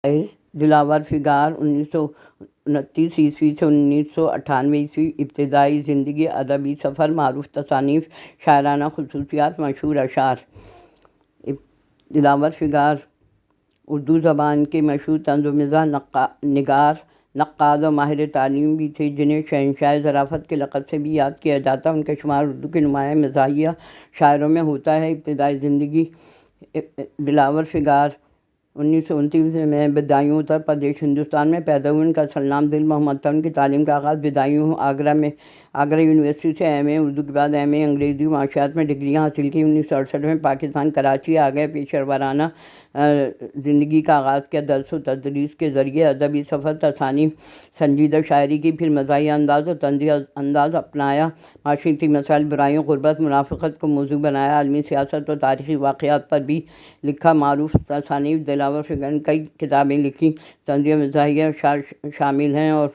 دلاور فگار 1929 سے 1998 ابتدائی زندگی، ادبی سفر، معروف تصانیف، شاعرانہ خصوصیات، مشہور اشعار۔ دلاور فگار اردو زبان کے مشہور طنز و مزاح نگار، نقاد اور ماہر تعلیم بھی تھے، جنہیں شہنشاہ ظرافت کے لقب سے بھی یاد کیا جاتا۔ ان کا شمار اردو کے نمایاں مزاحیہ شاعروں میں ہوتا ہے۔ ابتدائی زندگی دلاور فگار 1929 میں بدایوں اتر پردیش ہندوستان میں پیدا ہوئے۔ ان کا اصل نام دل محمد تھا۔ ان کی تعلیم کا آغاز بدایوں آگرہ یونیورسٹی سے ایم اے اردو کے بعد ایم اے انگریزی و معاشیات میں ڈگریاں حاصل کی۔ 1968 میں پاکستان کراچی آ گئے۔ پیشہ ورانہ زندگی کا آغاز کیا درس و تدریس کے ذریعے، ادبی سفر، تصانیف، سنجیدہ شاعری کی، پھر مزاحیہ انداز اور طنزی انداز اپنایا، معاشرتی مسائل، برائیوں، غربت، منافقت کو موضوع بنایا، عالمی سیاست اور تاریخی واقعات پر بھی لکھا۔ معروف تصانیف دلاور فگار نے کئی کتابیں لکھی، طنزی اور مزاحیہ اشعار شامل ہیں اور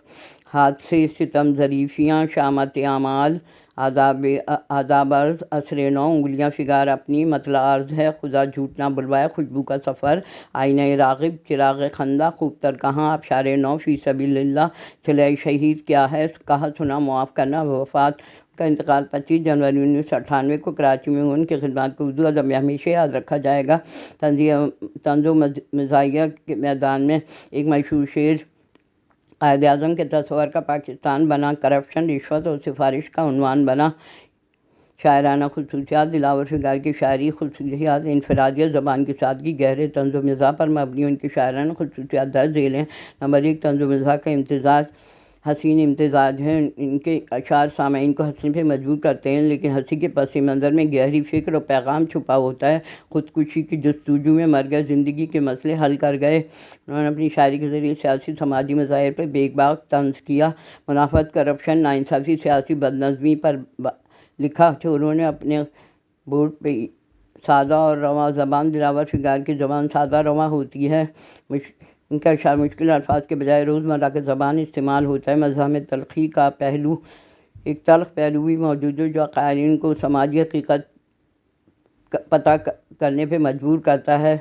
حادثے، ستم، ظریفیاں، شامت اعمال، آداب عرض، عصر نو، انگلیاں فگار اپنی، مطلع عرض ہے، خدا جھوٹ نہ بلوائے، خوشبو کا سفر، آئینہ راغب، چراغ خندہ، خوب تر کہاں، ابشار نو، فی سبیل اللہ، صلہ شہید کیا ہے، کہا سنا معاف کرنا۔ وفات کا انتقال 25 جنوری 1998 کو کراچی میں ہوئی۔ ان کی خدمات کو اردو ادب میں ہمیشہ یاد رکھا جائے گا۔ طنز و مزاحیہ کے میدان میں ایک مشہور شعر قائد اعظم کے تصور کا پاکستان بنا، کرپشن، رشوت اور سفارش کا عنوان بنا۔ شاعرانہ خصوصیات دلاور فگار کی شاعری خصوصیات: انفرادیت، زبان کی سادگی، گہرے طنز و مزاح پر مبنی ان کی شاعرانہ خصوصیات درج ذیل ہیں۔ نمبر 1، طنز و مزاح کا امتزاج، حسین امتزاج ہے۔ ان کے اشعار سامعین کو ہنسنے پہ مجبور کرتے ہیں، لیکن ہنسی کے پس منظر میں گہری فکر اور پیغام چھپا ہوتا ہے۔ خودکشی کی جستجو میں مر گئے، زندگی کے مسئلے حل کر گئے۔ انہوں نے اپنی شاعری کے ذریعے سیاسی سماجی مسائل پر بے باک طنز کیا، منافقت، کرپشن، ناانصافی، سیاسی بدنظمی پر لکھا۔ چوروں نے اپنے بورڈ پہ سادہ اور رواں زبان دلاور فگار کی زبان سادہ رواں ہوتی ہے۔ ان کا اشعار مشکل الفاظ کے بجائے روزمرہ کے زبان استعمال ہوتا ہے۔ مزاح میں تلخی کا پہلو، ایک تلخ پہلو بھی موجود ہے جو قارئین کو سماجی حقیقت پتہ کرنے پہ مجبور کرتا ہے۔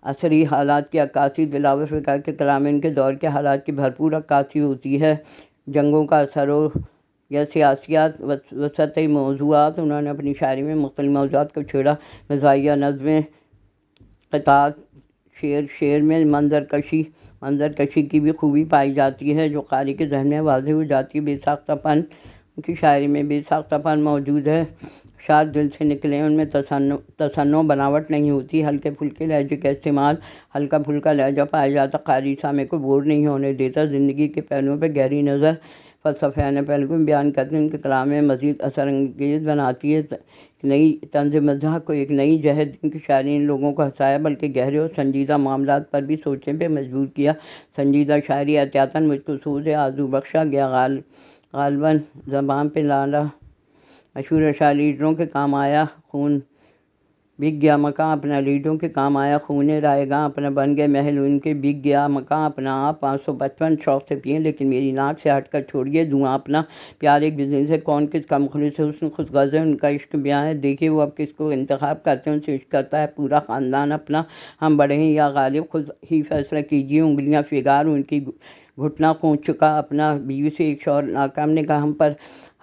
عصری حالات کی عکاسی دلاور فگار کے کلام میں ان کے دور کے حالات کی بھرپور عکاسی ہوتی ہے۔ جنگوں کا اثر ہو یا سیاسیات و سطحی موضوعات، انہوں نے اپنی شاعری میں مختلف موضوعات کو چھیڑا۔ مزاحیہ نظمیں، قطعات، شعر میں منظر کشی کی بھی خوبی پائی جاتی ہے جو قاری کے ذہن میں واضح ہو جاتی ہے۔ بے ساختہ پن، ان کی شاعری میں بے ساختہ پن موجود ہے، اشعار دل سے نکلے، ان میں تصنع بناوٹ نہیں ہوتی، ہلکے پھلکے لہجے کا استعمال، ہلکا پھلکا لہجہ پایا جاتا، قاری سامع کو بور نہیں ہونے دیتا، زندگی کے پہلوؤں پہ گہری نظر، فلسفیانہ پہلو کو بیان کرتے ہیں۔ ان کے کلام میں مزید اثر انگیز بناتی ہے نئی طنز مزاح کو ایک نئی جہت۔ ان کی شاعری نے لوگوں کو ہنسایا بلکہ گہرے اور سنجیدہ معاملات پر بھی سوچنے پہ مجبور کیا۔ سنجیدہ شاعری: احتیاطاً مجھ کو سوز آرزو بخشا گیا غالباً زباں پہ لالا، مشہور اشعار: لیڈروں کے کام آیا خون، بک گیا مکاں اپنا، لیڈروں کے کام آیا خون، رائے گاں اپنا، بن گئے محل ان کے، بک گیا مکاں اپنا، آپ 555 شوق سے پئیں لیکن میری ناک سے ہٹ کر چھوڑیے دھواں اپنا، پیار ایک بزنس ہے، کون کس کا مخلص ہے، حسن خود غرض ہے، ان کا عشق بیاں ہے، دیکھیے وہ اب کس کو انتخاب کرتے ہیں، ان سے عشق کرتا ہے پورا خاندان اپنا، ہم بڑے ہیں یا غالب خود ہی فیصلہ کیجیے، انگلیاں فگار ان کی گھٹنا کھونچ چکا اپنا، بیوی سے ایک شوہر ناکام نے کہا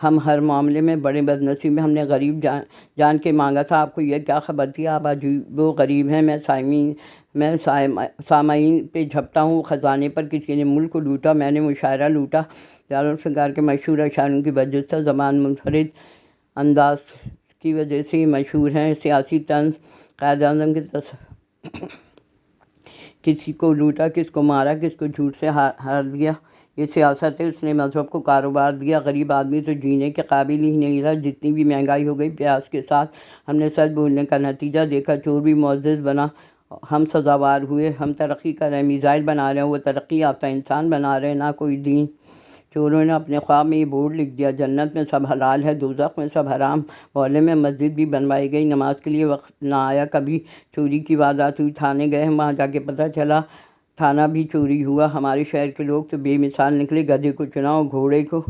ہم ہر معاملے میں بڑے بدنصیب ہیں، ہم نے غریب جان کے مانگا تھا، آپ کو یہ کیا خبر تھی، آپ عجیب و غریب ہیں، میں سامعین پہ جھپتا ہوں خزانے پر، کسی نے ملک کو لوٹا، میں نے مشاعرہ لوٹا۔ دلاور فگار کے مشہور اشعار ان کی برجستہ زبان، منفرد انداز کی وجہ سے مشہور ہیں۔ سیاسی طنز: قائد اعظم کے کسی کو لوٹا، کس کو مارا، کس کو جھوٹ سے ہار دیا، یہ سیاست ہے، اس نے مذہب کو کاروبار دیا، غریب آدمی تو جینے کے قابل ہی نہیں رہا، جتنی بھی مہنگائی ہو گئی پیاس کے ساتھ، ہم نے سچ بولنے کا نتیجہ دیکھا، چور بھی معزز بنا، ہم سزاوار ہوئے، ہم ترقی کر رہے ہیں، میزائل بنا رہے ہیں، وہ ترقی یافتہ انسان بنا رہے ہیں، نہ کوئی دین۔ چوروں نے اپنے خواب میں یہ بورڈ لکھ دیا، جنت میں سب حلال ہے، دوزخ میں سب حرام۔ محلے میں مسجد بھی بنوائی گئی، نماز کے لیے وقت نہ آیا، کبھی چوری کی واردات ہوئی، تھانے گئے ہم، وہاں جا کے پتہ چلا تھانہ بھی چوری ہوا، ہمارے شہر کے لوگ تو بے مثال نکلے، گدھے کو چنا اور گھوڑے کو